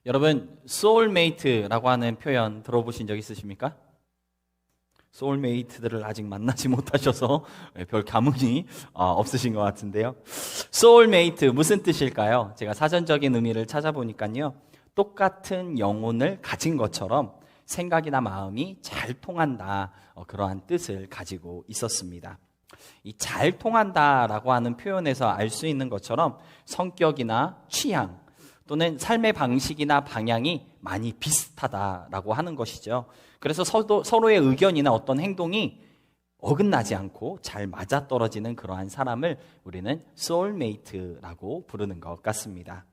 여러분, 소울메이트라고 하는 표현 들어보신 적 있으십니까? 소울메이트들을 아직 만나지 못하셔서 별 감흥이 없으신 것 같은데요. 소울메이트 무슨 뜻일까요? 제가 사전적인 의미를 찾아보니까요, 똑같은 영혼을 가진 것처럼 생각이나 마음이 잘 통한다, 그러한 뜻을 가지고 있었습니다. 이 잘 통한다라고 하는 표현에서 알 수 있는 것처럼 성격이나 취향 또는 삶의 방식이나 방향이 많이 비슷하다라고 하는 것이죠. 그래서 서로의 의견이나 어떤 행동이 어긋나지 않고 잘 맞아떨어지는 그러한 사람을 우리는 소울메이트라고 부르는 것 같습니다.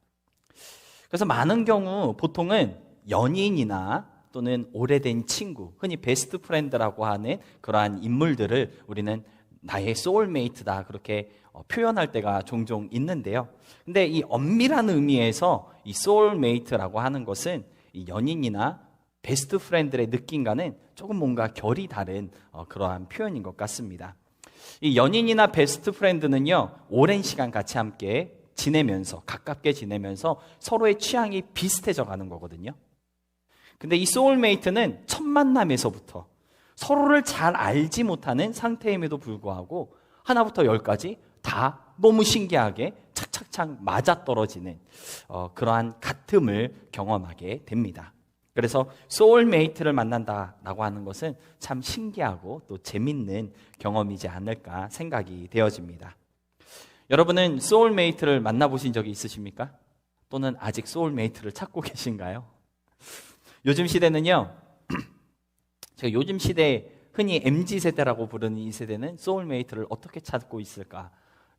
그래서 많은 경우 보통은 연인이나 또는 오래된 친구, 흔히 베스트 프렌드라고 하는 그러한 인물들을 우리는 나의 소울메이트다 그렇게 표현할 때가 종종 있는데요. 근데 이 엄밀한 의미에서 이 소울메이트라고 하는 것은 이 연인이나 베스트 프렌드의 느낌과는 조금 뭔가 결이 다른 그러한 표현인 것 같습니다. 이 연인이나 베스트 프렌드는요, 오랜 시간 같이 함께 지내면서, 가깝게 지내면서 서로의 취향이 비슷해져 가는 거거든요. 근데 이 소울메이트는 첫 만남에서부터 서로를 잘 알지 못하는 상태임에도 불구하고 하나부터 열까지 다 너무 신기하게 착착착 맞아떨어지는 그러한 같음을 경험하게 됩니다. 그래서 소울메이트를 만난다라고 하는 것은 참 신기하고 또 재밌는 경험이지 않을까 생각이 되어집니다. 여러분은 소울메이트를 만나보신 적이 있으십니까? 또는 아직 소울메이트를 찾고 계신가요? 요즘 시대는요, 제가 요즘 시대 흔히 MZ세대라고 부르는 이 세대는 소울메이트를 어떻게 찾고 있을까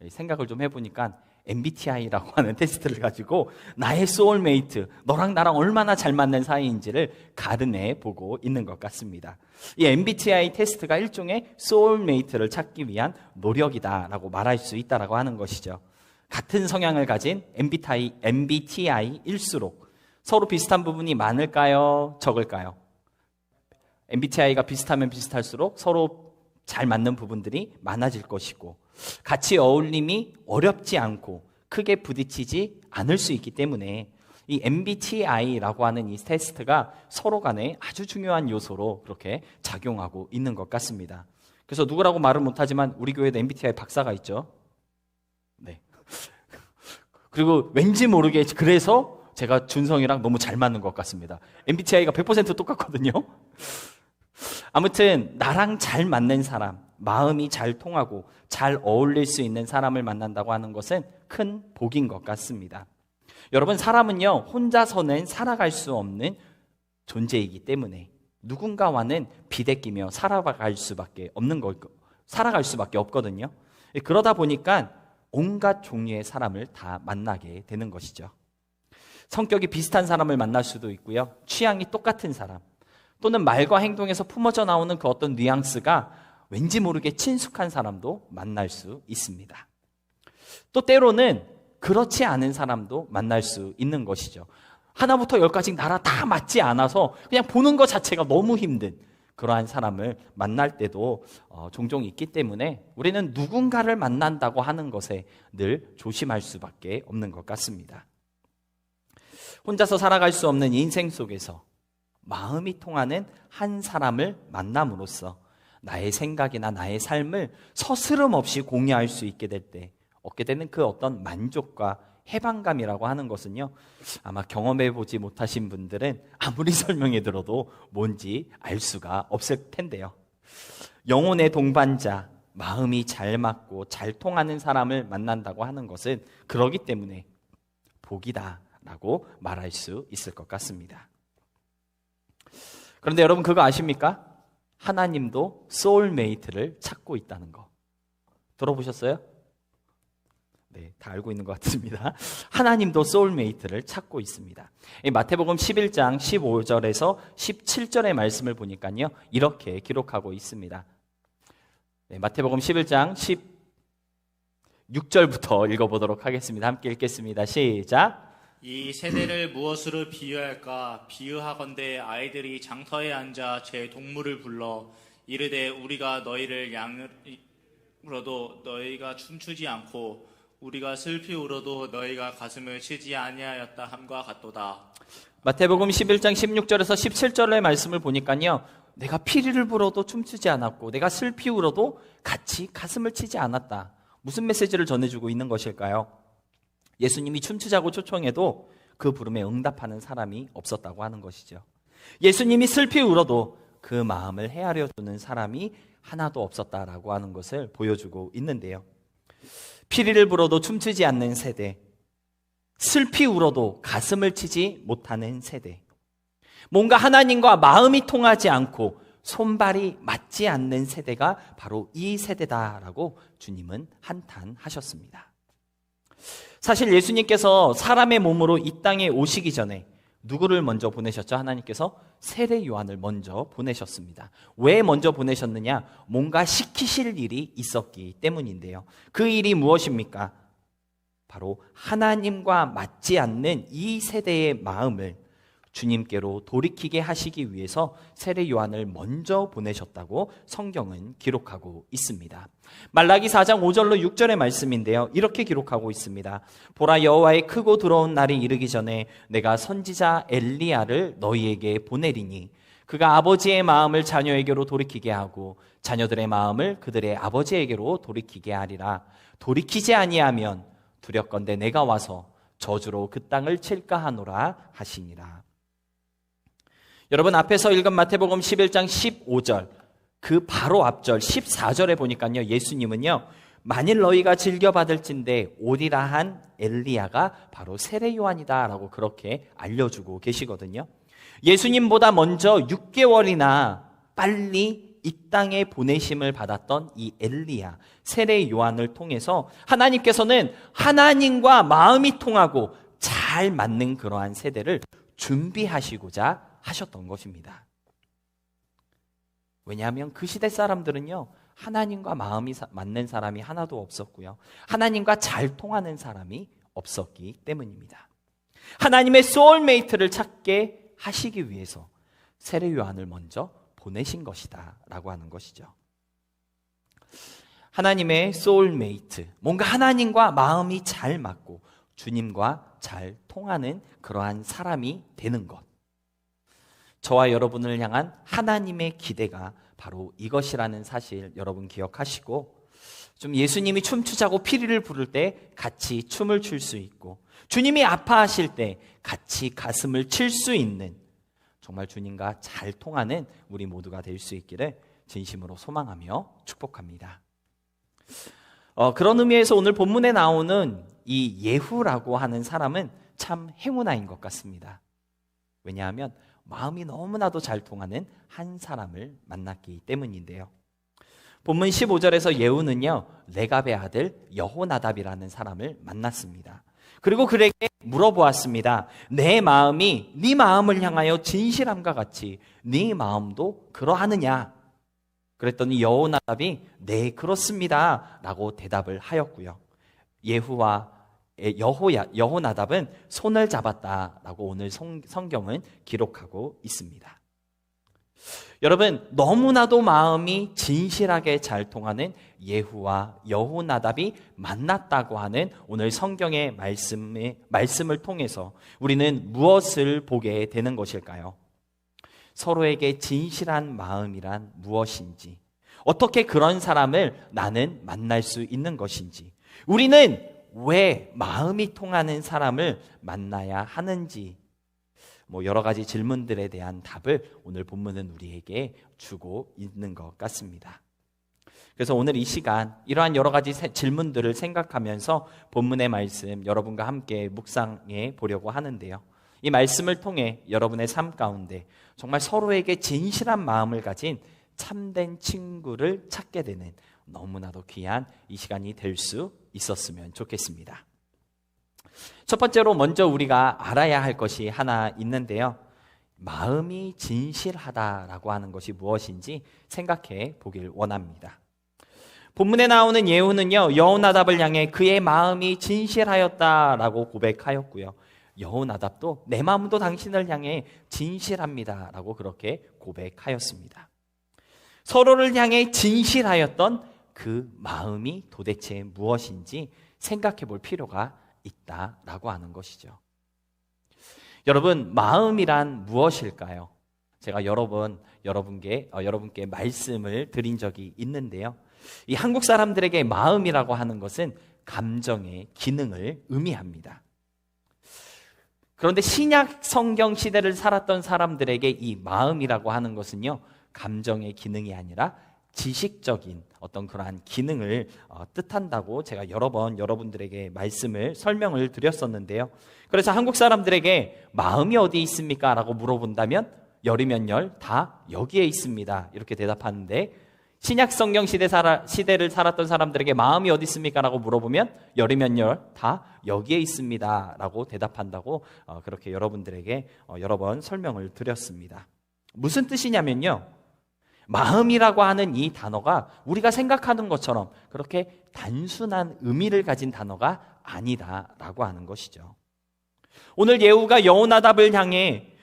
생각을 좀 해보니까 MBTI라고 하는 테스트를 가지고 나의 소울메이트, 너랑 나랑 얼마나 잘 맞는 사이인지를 가늠해 보고 있는 것 같습니다. 이 MBTI 테스트가 일종의 소울메이트를 찾기 위한 노력이다라고 말할 수 있다라고 하는 것이죠. 같은 성향을 가진 MBTI일수록 서로 비슷한 부분이 많을까요? 적을까요? MBTI가 비슷하면 비슷할수록 서로 잘 맞는 부분들이 많아질 것이고, 같이 어울림이 어렵지 않고 크게 부딪히지 않을 수 있기 때문에 이 MBTI라고 하는 이 테스트가 서로 간에 아주 중요한 요소로 그렇게 작용하고 있는 것 같습니다. 그래서 누구라고 말은 못하지만 우리 교회도 MBTI 박사가 있죠. 네. 그리고 왠지 모르게 그래서 제가 준성이랑 너무 잘 맞는 것 같습니다. MBTI가 100% 똑같거든요. 아무튼 나랑 잘 맞는 사람, 마음이 잘 통하고 잘 어울릴 수 있는 사람을 만난다고 하는 것은 큰 복인 것 같습니다. 여러분, 사람은요, 혼자서는 살아갈 수 없는 존재이기 때문에 누군가와는 비대끼며 살아갈 수밖에 없거든요. 그러다 보니까 온갖 종류의 사람을 다 만나게 되는 것이죠. 성격이 비슷한 사람을 만날 수도 있고요, 취향이 똑같은 사람, 또는 말과 행동에서 품어져 나오는 그 어떤 뉘앙스가 왠지 모르게 친숙한 사람도 만날 수 있습니다. 또 때로는 그렇지 않은 사람도 만날 수 있는 것이죠. 하나부터 열까지 나랑 다 맞지 않아서 그냥 보는 것 자체가 너무 힘든 그러한 사람을 만날 때도 종종 있기 때문에 우리는 누군가를 만난다고 하는 것에 늘 조심할 수밖에 없는 것 같습니다. 혼자서 살아갈 수 없는 인생 속에서 마음이 통하는 한 사람을 만남으로써 나의 생각이나 나의 삶을 서스름 없이 공유할 수 있게 될 때 얻게 되는 그 어떤 만족과 해방감이라고 하는 것은요, 아마 경험해 보지 못하신 분들은 아무리 설명해 들어도 뭔지 알 수가 없을 텐데요. 영혼의 동반자, 마음이 잘 맞고 잘 통하는 사람을 만난다고 하는 것은 그러기 때문에 복이다라고 말할 수 있을 것 같습니다. 그런데 여러분, 그거 아십니까? 하나님도 소울메이트를 찾고 있다는 거 들어보셨어요? 네, 다 알고 있는 것 같습니다. 하나님도 소울메이트를 찾고 있습니다. 마태복음 11장 15절에서 17절의 말씀을 보니까요, 이렇게 기록하고 있습니다. 네, 마태복음 11장 16절부터 읽어보도록 하겠습니다. 함께 읽겠습니다. 시작. 이 세대를 무엇으로 비유할까? 비유하건대 아이들이 장터에 앉아 제 동물을 불러 이르되 우리가 너희를 양으로도 너희가 춤추지 않고 우리가 슬피 울어도 너희가 가슴을 치지 아니하였다 함과 같도다. 마태복음 11장 16절에서 17절의 말씀을 보니까요, 내가 피리를 불어도 춤추지 않았고 내가 슬피 울어도 같이 가슴을 치지 않았다. 무슨 메시지를 전해주고 있는 것일까요? 예수님이 춤추자고 초청해도 그 부름에 응답하는 사람이 없었다고 하는 것이죠. 예수님이 슬피 울어도 그 마음을 헤아려 주는 사람이 하나도 없었다라고 하는 것을 보여주고 있는데요. 피리를 불어도 춤추지 않는 세대, 슬피 울어도 가슴을 치지 못하는 세대, 뭔가 하나님과 마음이 통하지 않고 손발이 맞지 않는 세대가 바로 이 세대다라고 주님은 한탄하셨습니다. 사실 예수님께서 사람의 몸으로 이 땅에 오시기 전에 누구를 먼저 보내셨죠? 하나님께서 세례 요한을 먼저 보내셨습니다. 왜 먼저 보내셨느냐? 뭔가 시키실 일이 있었기 때문인데요. 그 일이 무엇입니까? 바로 하나님과 맞지 않는 이 세대의 마음을 주님께로 돌이키게 하시기 위해서 세례 요한을 먼저 보내셨다고 성경은 기록하고 있습니다. 말라기 4장 5절로 6절의 말씀인데요. 이렇게 기록하고 있습니다. 보라, 여호와의 크고 두려운 날이 이르기 전에 내가 선지자 엘리야를 너희에게 보내리니 그가 아버지의 마음을 자녀에게로 돌이키게 하고 자녀들의 마음을 그들의 아버지에게로 돌이키게 하리라. 돌이키지 아니하면 두렵건대 내가 와서 저주로 그 땅을 칠까 하노라 하시니라. 여러분, 앞에서 읽은 마태복음 11장 15절, 그 바로 앞절 14절에 보니까요, 예수님은요, 만일 너희가 즐겨받을진대 오리라 한 엘리야가 바로 세례 요한이다 라고 그렇게 알려주고 계시거든요. 예수님보다 먼저 6개월이나 빨리 이 땅에 보내심을 받았던 이 엘리야, 세례 요한을 통해서 하나님께서는 하나님과 마음이 통하고 잘 맞는 그러한 세대를 준비하시고자 하셨던 것입니다. 왜냐하면 그 시대 사람들은요, 하나님과 마음이 맞는 사람이 하나도 없었고요, 하나님과 잘 통하는 사람이 없었기 때문입니다. 하나님의 소울메이트를 찾게 하시기 위해서 세례 요한을 먼저 보내신 것이다 라고 하는 것이죠. 하나님의 소울메이트, 뭔가 하나님과 마음이 잘 맞고 주님과 잘 통하는 그러한 사람이 되는 것, 저와 여러분을 향한 하나님의 기대가 바로 이것이라는 사실 여러분 기억하시고, 좀 예수님이 춤추자고 피리를 부를 때 같이 춤을 출 수 있고, 주님이 아파하실 때 같이 가슴을 칠 수 있는, 정말 주님과 잘 통하는 우리 모두가 될 수 있기를 진심으로 소망하며 축복합니다. 그런 의미에서 오늘 본문에 나오는 이 예후라고 하는 사람은 참 행운아인 것 같습니다. 왜냐하면 마음이 너무나도 잘 통하는 한 사람을 만났기 때문인데요. 본문 15절에서 예후는요, 레갑의 아들 여호나답이라는 사람을 만났습니다. 그리고 그에게 물어보았습니다. 내 마음이 네 마음을 향하여 진실함과 같이 네 마음도 그러하느냐? 그랬더니 여호나답이 네, 그렇습니다 라고 대답을 하였고요. 예후와 여호나답은 손을 잡았다라고 오늘 성경은 기록하고 있습니다. 여러분, 너무나도 마음이 진실하게 잘 통하는 예후와 여호나답이 만났다고 하는 오늘 성경의 말씀을 통해서 우리는 무엇을 보게 되는 것일까요? 서로에게 진실한 마음이란 무엇인지, 어떻게 그런 사람을 나는 만날 수 있는 것인지, 우리는 왜 마음이 통하는 사람을 만나야 하는지, 여러 가지 질문들에 대한 답을 오늘 본문은 우리에게 주고 있는 것 같습니다. 그래서 오늘 이 시간 이러한 여러 가지 질문들을 생각하면서 본문의 말씀 여러분과 함께 묵상해 보려고 하는데요. 이 말씀을 통해 여러분의 삶 가운데 정말 서로에게 진실한 마음을 가진 참된 친구를 찾게 되는 너무나도 귀한 이 시간이 될 수 있었으면 좋겠습니다. 첫 번째로 먼저 우리가 알아야 할 것이 하나 있는데요. 마음이 진실하다라고 하는 것이 무엇인지 생각해 보길 원합니다. 본문에 나오는 예후는요, 여호나답을 향해 그의 마음이 진실하였다라고 고백하였고요. 여호나답도 내 마음도 당신을 향해 진실합니다라고 그렇게 고백하였습니다. 서로를 향해 진실하였던 그 마음이 도대체 무엇인지 생각해 볼 필요가 있다라고 하는 것이죠. 여러분, 마음이란 무엇일까요? 제가 여러분께 말씀을 드린 적이 있는데요. 이 한국 사람들에게 마음이라고 하는 것은 감정의 기능을 의미합니다. 그런데 신약 성경 시대를 살았던 사람들에게 이 마음이라고 하는 것은요, 감정의 기능이 아니라 지식적인 어떤 그러한 기능을 뜻한다고 제가 여러 번 여러분들에게 설명을 드렸었는데요. 그래서 한국 사람들에게 마음이 어디 있습니까? 라고 물어본다면 열이면 열, 다 여기에 있습니다. 이렇게 대답하는데, 신약 성경 시대를 살았던 사람들에게 마음이 어디 있습니까? 라고 물어보면 열이면 열, 다 여기에 있습니다. 라고 대답한다고 그렇게 여러분들에게 여러 번 설명을 드렸습니다. 무슨 뜻이냐면요, 마음이라고 하는 이 단어가 우리가 생각하는 것처럼 그렇게 단순한 의미를 가진 단어가 아니다라고 하는 것이죠. 오늘 예후가 여호나답을 향해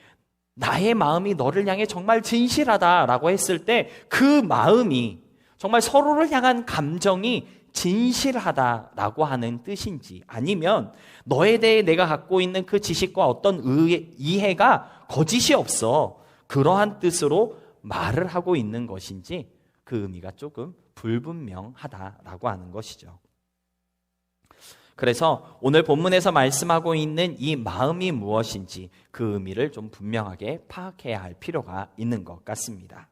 나의 마음이 너를 향해 정말 진실하다라고 했을 때 그 마음이 정말 서로를 향한 감정이 진실하다라고 하는 뜻인지, 아니면 너에 대해 내가 갖고 있는 그 지식과 어떤 이해가 거짓이 없어 그러한 뜻으로 말을 하고 있는 것인지, 그 의미가 조금 불분명하다라고 하는 것이죠. 그래서 오늘 본문에서 말씀하고 있는 이 마음이 무엇인지 그 의미를 좀 분명하게 파악해야 할 필요가 있는 것 같습니다.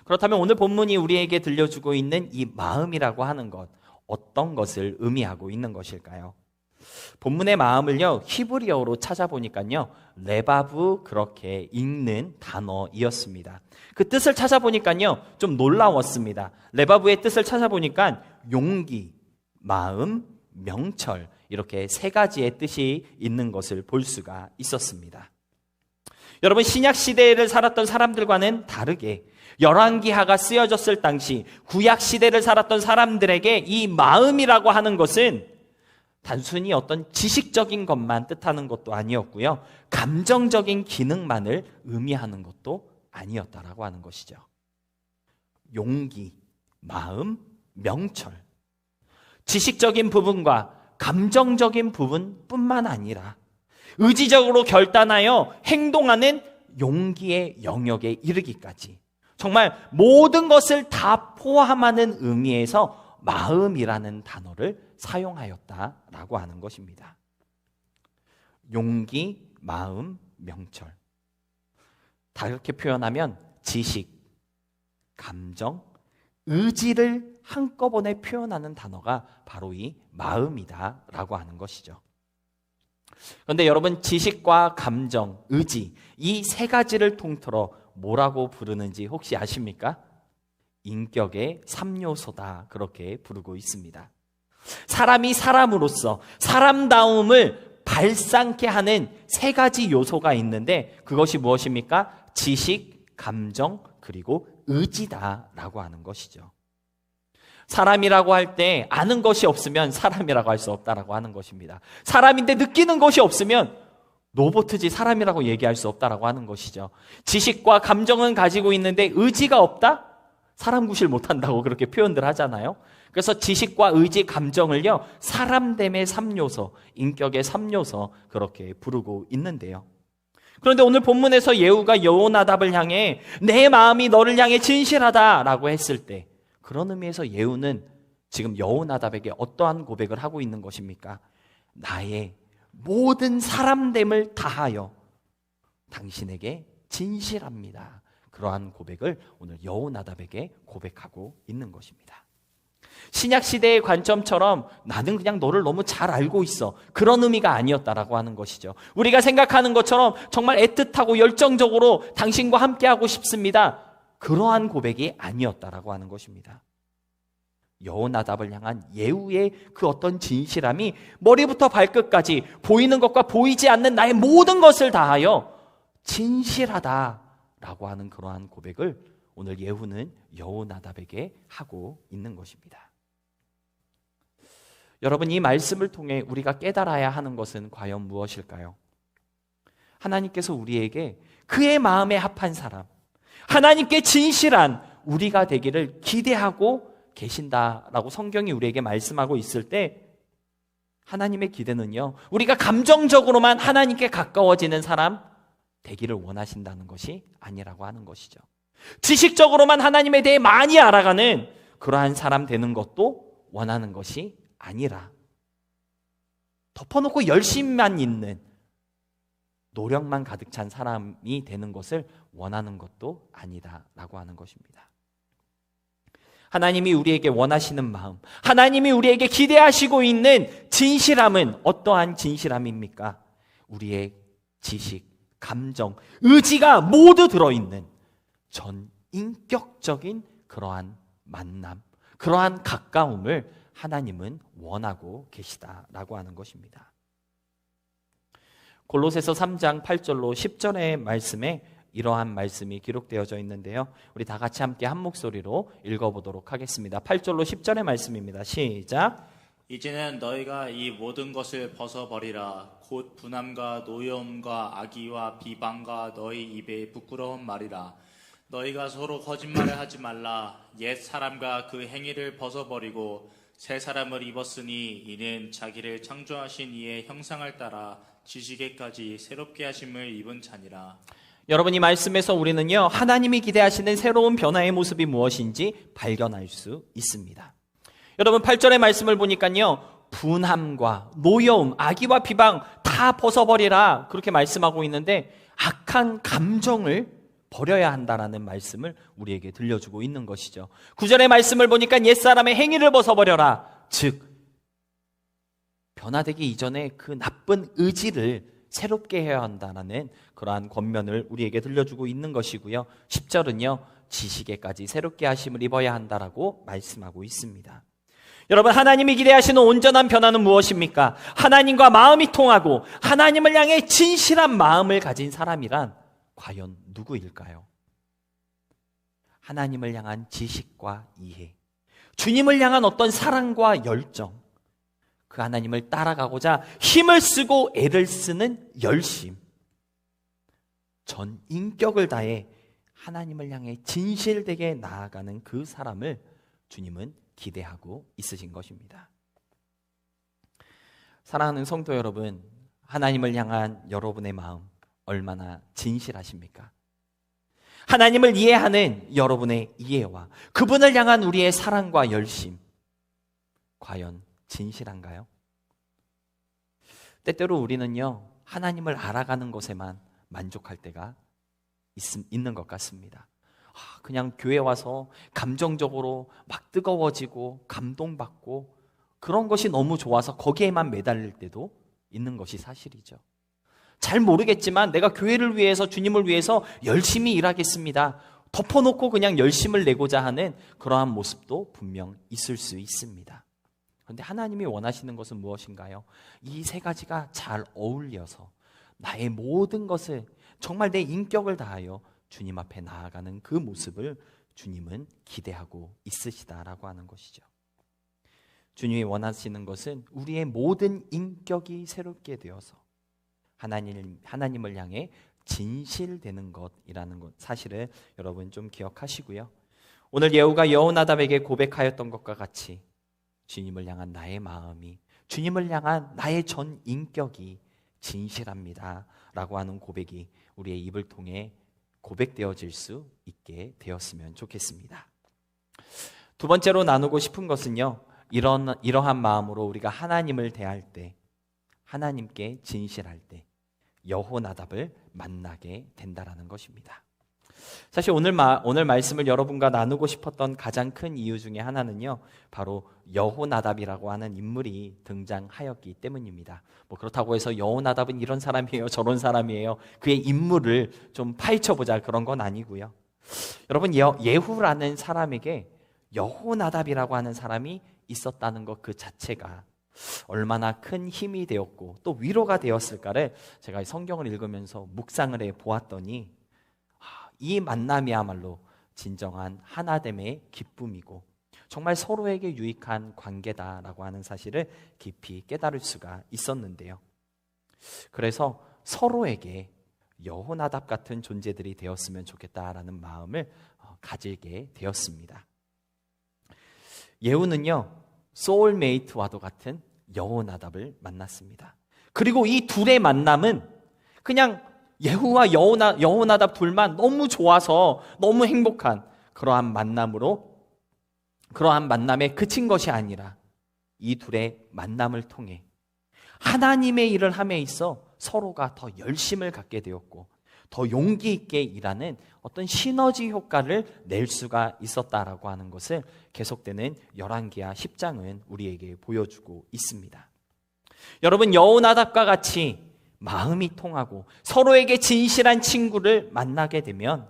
그렇다면 오늘 본문이 우리에게 들려주고 있는 이 마음이라고 하는 것, 어떤 것을 의미하고 있는 것일까요? 본문의 마음을요, 히브리어로 찾아보니까요, 레바브, 그렇게 읽는 단어이었습니다. 그 뜻을 찾아보니까요, 좀 놀라웠습니다. 레바브의 뜻을 찾아보니까 용기, 마음, 명철, 이렇게 세 가지의 뜻이 있는 것을 볼 수가 있었습니다. 여러분, 신약 시대를 살았던 사람들과는 다르게 열왕기하가 쓰여졌을 당시 구약 시대를 살았던 사람들에게 이 마음이라고 하는 것은 단순히 어떤 지식적인 것만 뜻하는 것도 아니었고요, 감정적인 기능만을 의미하는 것도 아니었다라고 하는 것이죠. 용기, 마음, 명철, 지식적인 부분과 감정적인 부분뿐만 아니라 의지적으로 결단하여 행동하는 용기의 영역에 이르기까지 정말 모든 것을 다 포함하는 의미에서 마음이라는 단어를 사용하였다라고 하는 것입니다. 용기, 마음, 명철. 다르게 표현하면 지식, 감정, 의지를 한꺼번에 표현하는 단어가 바로 이 마음이다라고 하는 것이죠. 그런데 여러분, 지식과 감정, 의지, 이 세 가지를 통틀어 뭐라고 부르는지 혹시 아십니까? 인격의 3요소다, 그렇게 부르고 있습니다. 사람이 사람으로서 사람다움을 발산케 하는 세 가지 요소가 있는데 그것이 무엇입니까? 지식, 감정, 그리고 의지다라고 하는 것이죠. 사람이라고 할 때 아는 것이 없으면 사람이라고 할 수 없다라고 하는 것입니다. 사람인데 느끼는 것이 없으면 로봇이지 사람이라고 얘기할 수 없다라고 하는 것이죠. 지식과 감정은 가지고 있는데 의지가 없다? 사람 구실 못한다고 그렇게 표현들 하잖아요. 그래서 지식과 의지, 감정을요, 사람됨의 3요소, 인격의 3요소, 그렇게 부르고 있는데요. 그런데 오늘 본문에서 예후가 여호나답을 향해 내 마음이 너를 향해 진실하다라고 했을 때, 그런 의미에서 예후는 지금 여호나답에게 어떠한 고백을 하고 있는 것입니까? 나의 모든 사람됨을 다하여 당신에게 진실합니다. 그러한 고백을 오늘 여호나답에게 고백하고 있는 것입니다. 신약 시대의 관점처럼 나는 그냥 너를 너무 잘 알고 있어, 그런 의미가 아니었다라고 하는 것이죠. 우리가 생각하는 것처럼 정말 애틋하고 열정적으로 당신과 함께하고 싶습니다, 그러한 고백이 아니었다라고 하는 것입니다. 여호나답을 향한 예후의 그 어떤 진실함이 머리부터 발끝까지 보이는 것과 보이지 않는 나의 모든 것을 다하여 진실하다라고 하는 그러한 고백을 오늘 예후는 여호나답에게 하고 있는 것입니다. 여러분, 이 말씀을 통해 우리가 깨달아야 하는 것은 과연 무엇일까요? 하나님께서 우리에게 그의 마음에 합한 사람, 하나님께 진실한 우리가 되기를 기대하고 계신다라고 성경이 우리에게 말씀하고 있을 때, 하나님의 기대는요, 우리가 감정적으로만 하나님께 가까워지는 사람 되기를 원하신다는 것이 아니라고 하는 것이죠. 지식적으로만 하나님에 대해 많이 알아가는 그러한 사람 되는 것도 원하는 것이 아니라, 덮어놓고 열심만 있는, 노력만 가득 찬 사람이 되는 것을 원하는 것도 아니다라고 하는 것입니다. 하나님이 우리에게 원하시는 마음, 하나님이 우리에게 기대하시고 있는 진실함은 어떠한 진실함입니까? 우리의 지식, 감정, 의지가 모두 들어있는 전인격적인 그러한 만남, 그러한 가까움을 하나님은 원하고 계시다라고 하는 것입니다. 골로새서 3장 8절로 10절의 말씀에 이러한 말씀이 기록되어져 있는데요, 우리 다 같이 함께 한 목소리로 읽어보도록 하겠습니다. 8절로 10절의 말씀입니다. 시작. 이제는 너희가 이 모든 것을 벗어버리라. 곧 분함과 노여움과 악의와 비방과 너희 입에 부끄러운 말이라. 너희가 서로 거짓말을 하지 말라. 옛 사람과 그 행위를 벗어버리고 새 사람을 입었으니 이는 자기를 창조하신 이의 형상을 따라 지식에까지 새롭게 하심을 입은 자니라. 여러분, 이 말씀에서 우리는요, 하나님이 기대하시는 새로운 변화의 모습이 무엇인지 발견할 수 있습니다. 여러분, 8절의 말씀을 보니까요, 분함과 노여움, 악의와 비방 다 벗어버리라 그렇게 말씀하고 있는데, 악한 감정을 버려야 한다라는 말씀을 우리에게 들려주고 있는 것이죠. 9절의 말씀을 보니까 옛사람의 행위를 벗어버려라, 즉 변화되기 이전에 그 나쁜 의지를 새롭게 해야 한다는 그러한 권면을 우리에게 들려주고 있는 것이고요. 10절은요, 지식에까지 새롭게 하심을 입어야 한다라고 말씀하고 있습니다. 여러분, 하나님이 기대하시는 온전한 변화는 무엇입니까? 하나님과 마음이 통하고 하나님을 향해 진실한 마음을 가진 사람이란 과연 누구일까요? 하나님을 향한 지식과 이해, 주님을 향한 어떤 사랑과 열정, 그 하나님을 따라가고자 힘을 쓰고 애를 쓰는 열심, 전 인격을 다해 하나님을 향해 진실되게 나아가는 그 사람을 주님은 기대하고 있으신 것입니다. 사랑하는 성도 여러분, 하나님을 향한 여러분의 마음 얼마나 진실하십니까? 하나님을 이해하는 여러분의 이해와 그분을 향한 우리의 사랑과 열심, 과연 진실한가요? 때때로 우리는요, 하나님을 알아가는 것에만 만족할 때가 있는 것 같습니다. 그냥 교회 와서 감정적으로 막 뜨거워지고 감동받고 그런 것이 너무 좋아서 거기에만 매달릴 때도 있는 것이 사실이죠. 잘 모르겠지만 내가 교회를 위해서, 주님을 위해서 열심히 일하겠습니다, 덮어놓고 그냥 열심을 내고자 하는 그러한 모습도 분명 있을 수 있습니다. 그런데 하나님이 원하시는 것은 무엇인가요? 이 세 가지가 잘 어울려서 나의 모든 것을, 정말 내 인격을 다하여 주님 앞에 나아가는 그 모습을 주님은 기대하고 있으시다라고 하는 것이죠. 주님이 원하시는 것은 우리의 모든 인격이 새롭게 되어서 하나님을 향해 진실되는 것이라는 것, 사실을 여러분 좀 기억하시고요. 오늘 예후가 여호나답에게 고백하였던 것과 같이 주님을 향한 나의 마음이, 주님을 향한 나의 전 인격이 진실합니다 라고 하는 고백이 우리의 입을 통해 고백되어질 수 있게 되었으면 좋겠습니다. 두 번째로 나누고 싶은 것은요, 이러한 마음으로 우리가 하나님을 대할 때, 하나님께 진실할 때 여호나답을 만나게 된다라는 것입니다. 사실 오늘 말씀을 여러분과 나누고 싶었던 가장 큰 이유 중에 하나는요, 바로 여호나답이라고 하는 인물이 등장하였기 때문입니다. 그렇다고 해서 여호나답은 이런 사람이에요, 저런 사람이에요, 그의 인물을 좀 파헤쳐보자, 그런 건 아니고요. 여러분, 예후라는 사람에게 여호나답이라고 하는 사람이 있었다는 것 그 자체가 얼마나 큰 힘이 되었고 또 위로가 되었을까를 제가 성경을 읽으면서 묵상을 해 보았더니, 이 만남이야말로 진정한 하나됨의 기쁨이고 정말 서로에게 유익한 관계다라고 하는 사실을 깊이 깨달을 수가 있었는데요. 그래서 서로에게 여호나답 같은 존재들이 되었으면 좋겠다라는 마음을 가지게 되었습니다. 예후는요, 소울메이트와도 같은 여호나답을 만났습니다. 그리고 이 둘의 만남은 그냥 예후와 여호나답 둘만 너무 좋아서 너무 행복한 그러한 만남에 그친 것이 아니라 이 둘의 만남을 통해 하나님의 일을 함에 있어 서로가 더 열심을 갖게 되었고 더 용기 있게 일하는 어떤 시너지 효과를 낼 수가 있었다라고 하는 것을 계속되는 열왕기하 10장은 우리에게 보여주고 있습니다. 여러분, 여호나답과 같이 마음이 통하고 서로에게 진실한 친구를 만나게 되면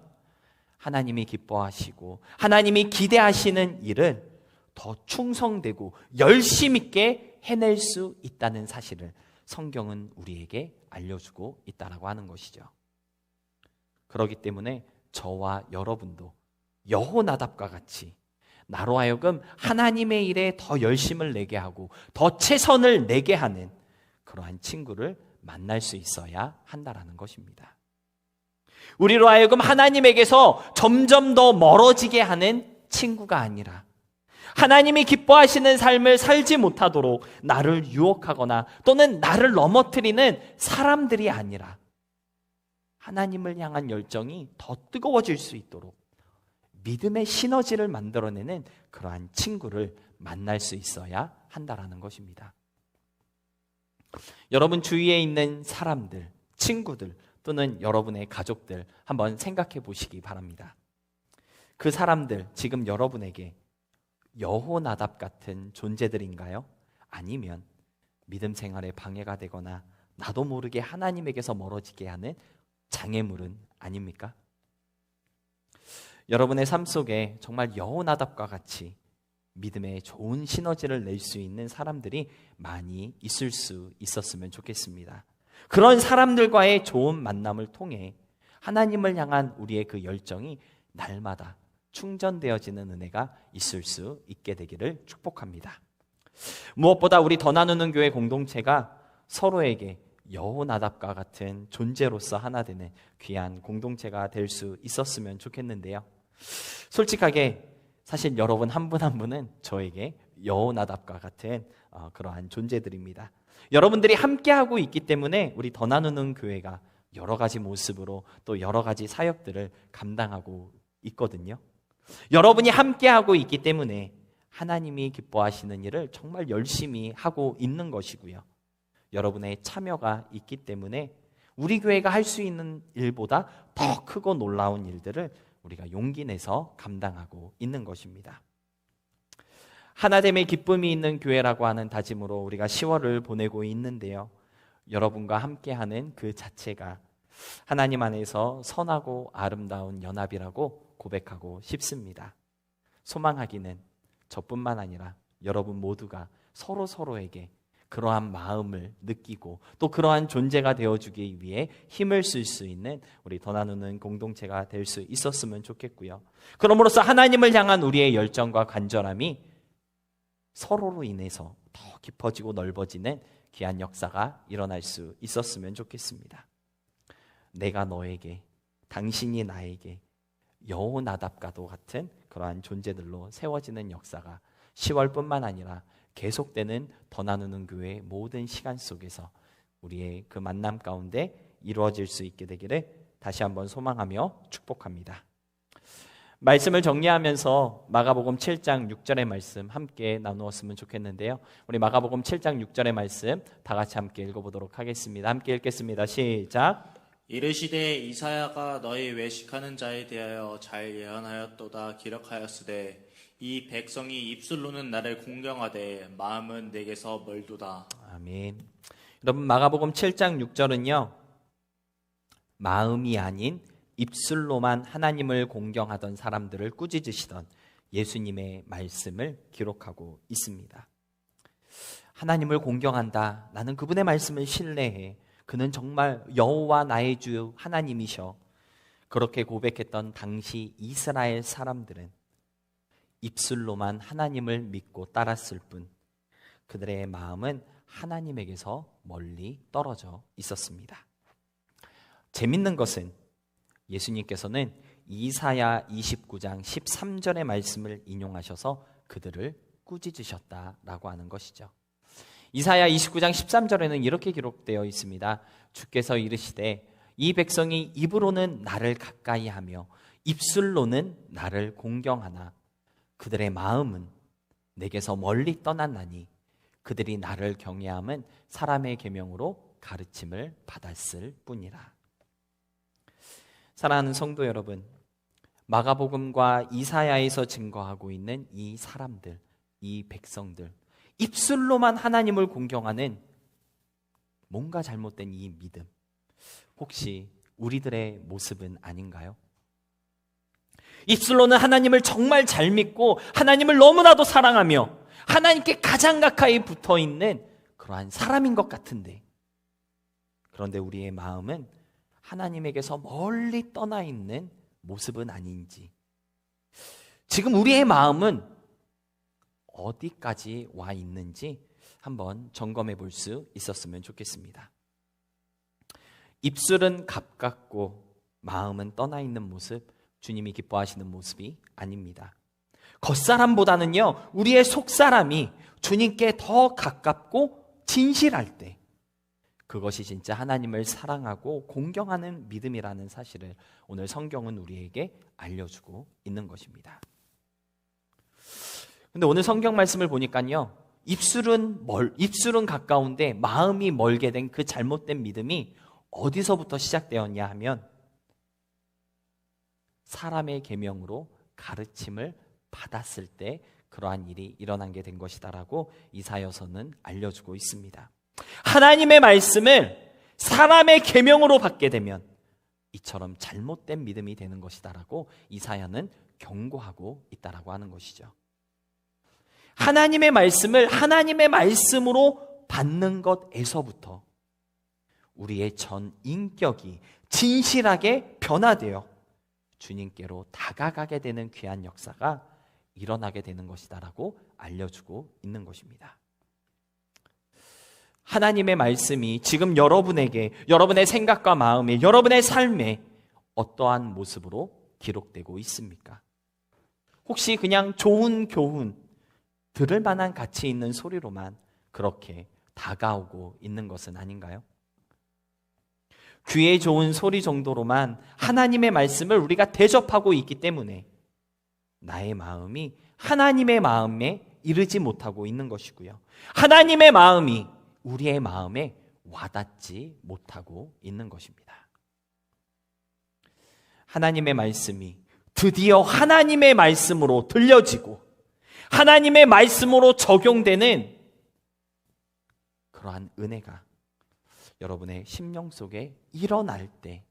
하나님이 기뻐하시고 하나님이 기대하시는 일을 더 충성되고 열심 있게 해낼 수 있다는 사실을 성경은 우리에게 알려주고 있다라고 하는 것이죠. 그렇기 때문에 저와 여러분도 여호나답과 같이 나로 하여금 하나님의 일에 더 열심을 내게 하고 더 최선을 내게 하는 그러한 친구를 만날 수 있어야 한다라는 것입니다. 우리로 하여금 하나님에게서 점점 더 멀어지게 하는 친구가 아니라 하나님이 기뻐하시는 삶을 살지 못하도록 나를 유혹하거나 또는 나를 넘어뜨리는 사람들이 아니라 하나님을 향한 열정이 더 뜨거워질 수 있도록 믿음의 시너지를 만들어내는 그러한 친구를 만날 수 있어야 한다라는 것입니다. 여러분 주위에 있는 사람들, 친구들 또는 여러분의 가족들 한번 생각해 보시기 바랍니다. 그 사람들 지금 여러분에게 여호나답 같은 존재들인가요? 아니면 믿음 생활에 방해가 되거나 나도 모르게 하나님에게서 멀어지게 하는 장애물은 아닙니까? 여러분의 삶 속에 정말 여호나답과 같이 믿음의 좋은 시너지를 낼 수 있는 사람들이 많이 있을 수 있었으면 좋겠습니다. 그런 사람들과의 좋은 만남을 통해 하나님을 향한 우리의 그 열정이 날마다 충전되어지는 은혜가 있을 수 있게 되기를 축복합니다. 무엇보다 우리 더 나누는 교회 공동체가 서로에게 여호나답과 같은 존재로서 하나 되는 귀한 공동체가 될 수 있었으면 좋겠는데요. 솔직하게 사실 여러분 한 분 한 분은 저에게 여호나답과 같은 그러한 존재들입니다. 여러분들이 함께하고 있기 때문에 우리 더 나누는 교회가 여러 가지 모습으로 또 여러 가지 사역들을 감당하고 있거든요. 여러분이 함께하고 있기 때문에 하나님이 기뻐하시는 일을 정말 열심히 하고 있는 것이고요. 여러분의 참여가 있기 때문에 우리 교회가 할 수 있는 일보다 더 크고 놀라운 일들을 우리가 용기 내서 감당하고 있는 것입니다. 하나됨의 기쁨이 있는 교회라고 하는 다짐으로 우리가 10월을 보내고 있는데요. 여러분과 함께하는 그 자체가 하나님 안에서 선하고 아름다운 연합이라고 고백하고 싶습니다. 소망하기는 저뿐만 아니라 여러분 모두가 서로에게 그러한 마음을 느끼고 또 그러한 존재가 되어주기 위해 힘을 쓸 수 있는 우리 더 나누는 공동체가 될 수 있었으면 좋겠고요. 그러므로써 하나님을 향한 우리의 열정과 간절함이 서로로 인해서 더 깊어지고 넓어지는 귀한 역사가 일어날 수 있었으면 좋겠습니다. 내가 너에게, 당신이 나에게 여호나답과도 같은 그러한 존재들로 세워지는 역사가 10월뿐만 아니라 계속되는 더 나누는 교회의 모든 시간 속에서 우리의 그 만남 가운데 이루어질 수 있게 되기를 다시 한번 소망하며 축복합니다. 말씀을 정리하면서 마가복음 7장 6절의 말씀 함께 나누었으면 좋겠는데요. 우리 마가복음 7장 6절의 말씀 다 같이 함께 읽어보도록 하겠습니다. 함께 읽겠습니다. 시작. 이르시되 이사야가 너희 외식하는 자에 대하여 잘 예언하였도다 기록하였으되 이 백성이 입술로는 나를 공경하되 마음은 내게서 멀도다. 아멘. 여러분 마가복음 7장 6절은요. 마음이 아닌 입술로만 하나님을 공경하던 사람들을 꾸짖으시던 예수님의 말씀을 기록하고 있습니다. 하나님을 공경한다. 나는 그분의 말씀을 신뢰해. 그는 정말 여호와 나의 주 하나님이셔. 그렇게 고백했던 당시 이스라엘 사람들은 입술로만 하나님을 믿고 따랐을 뿐 그들의 마음은 하나님에게서 멀리 떨어져 있었습니다. 재밌는 것은 예수님께서는 이사야 29장 13절의 말씀을 인용하셔서 그들을 꾸짖으셨다라고 하는 것이죠. 이사야 29장 13절에는 이렇게 기록되어 있습니다. 주께서 이르시되 이 백성이 입으로는 나를 가까이 하며 입술로는 나를 공경하나 그들의 마음은 내게서 멀리 떠났나니 그들이 나를 경외함은 사람의 계명으로 가르침을 받았을 뿐이라. 사랑하는 성도 여러분, 마가복음과 이사야에서 증거하고 있는 이 사람들, 이 백성들, 입술로만 하나님을 공경하는 뭔가 잘못된 이 믿음, 혹시 우리들의 모습은 아닌가요? 입술로는 하나님을 정말 잘 믿고 하나님을 너무나도 사랑하며 하나님께 가장 가까이 붙어있는 그러한 사람인 것 같은데, 그런데 우리의 마음은 하나님에게서 멀리 떠나 있는 모습은 아닌지, 지금 우리의 마음은 어디까지 와 있는지 한번 점검해 볼 수 있었으면 좋겠습니다. 입술은 가깝고 마음은 떠나 있는 모습, 주님이 기뻐하시는 모습이 아닙니다. 겉사람보다는요, 우리의 속사람이 주님께 더 가깝고 진실할 때, 그것이 진짜 하나님을 사랑하고 공경하는 믿음이라는 사실을 오늘 성경은 우리에게 알려주고 있는 것입니다. 근데 오늘 성경 말씀을 보니까요, 입술은 가까운데 마음이 멀게 된 그 잘못된 믿음이 어디서부터 시작되었냐 하면 사람의 계명으로 가르침을 받았을 때 그러한 일이 일어난 게 된 것이다라고 이사야서는 알려주고 있습니다. 하나님의 말씀을 사람의 계명으로 받게 되면 이처럼 잘못된 믿음이 되는 것이다라고 이사야는 경고하고 있다라고 하는 것이죠. 하나님의 말씀을 하나님의 말씀으로 받는 것에서부터 우리의 전 인격이 진실하게 변화되어 주님께로 다가가게 되는 귀한 역사가 일어나게 되는 것이다라고 알려주고 있는 것입니다. 하나님의 말씀이 지금 여러분에게, 여러분의 생각과 마음에, 여러분의 삶에 어떠한 모습으로 기록되고 있습니까? 혹시 그냥 좋은 교훈, 들을 만한 가치 있는 소리로만 그렇게 다가오고 있는 것은 아닌가요? 귀에 좋은 소리 정도로만 하나님의 말씀을 우리가 대접하고 있기 때문에 나의 마음이 하나님의 마음에 이르지 못하고 있는 것이고요, 하나님의 마음이 우리의 마음에 와닿지 못하고 있는 것입니다. 하나님의 말씀이 드디어 하나님의 말씀으로 들려지고 하나님의 말씀으로 적용되는 그러한 은혜가 여러분의 심령 속에 일어날 때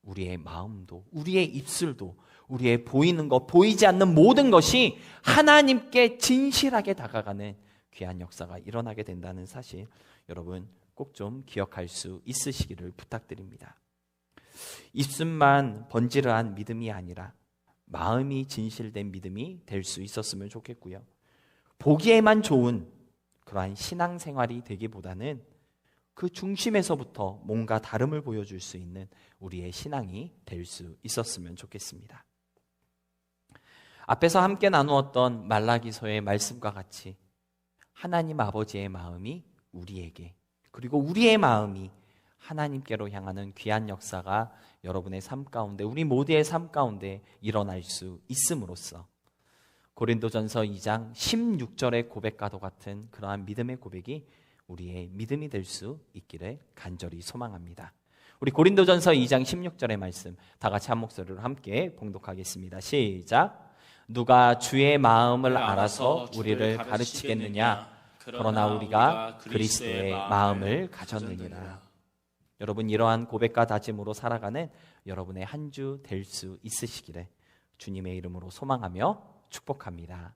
우리의 마음도, 우리의 입술도, 우리의 보이는 것, 보이지 않는 모든 것이 하나님께 진실하게 다가가는 귀한 역사가 일어나게 된다는 사실, 여러분 꼭 좀 기억할 수 있으시기를 부탁드립니다. 입술만 번지르한 믿음이 아니라 마음이 진실된 믿음이 될 수 있었으면 좋겠고요, 보기에만 좋은 그러한 신앙생활이 되기보다는 그 중심에서부터 뭔가 다름을 보여줄 수 있는 우리의 신앙이 될 수 있었으면 좋겠습니다. 앞에서 함께 나누었던 말라기서의 말씀과 같이 하나님 아버지의 마음이 우리에게, 그리고 우리의 마음이 하나님께로 향하는 귀한 역사가 여러분의 삶 가운데, 우리 모두의 삶 가운데 일어날 수 있음으로써 고린도전서 2장 16절의 고백과도 같은 그러한 믿음의 고백이 우리의 믿음이 될 수 있기를 간절히 소망합니다. 우리 고린도전서 2장 16절의 말씀 다 같이 한 목소리로 함께 봉독하겠습니다. 시작. 누가 주의 마음을 알아서 우리를 가르치겠느냐? 그러나 우리가 그리스도의 마음을 가졌느니라. 여러분, 이러한 고백과 다짐으로 살아가는 여러분의 한 주 될 수 있으시기를 주님의 이름으로 소망하며 축복합니다.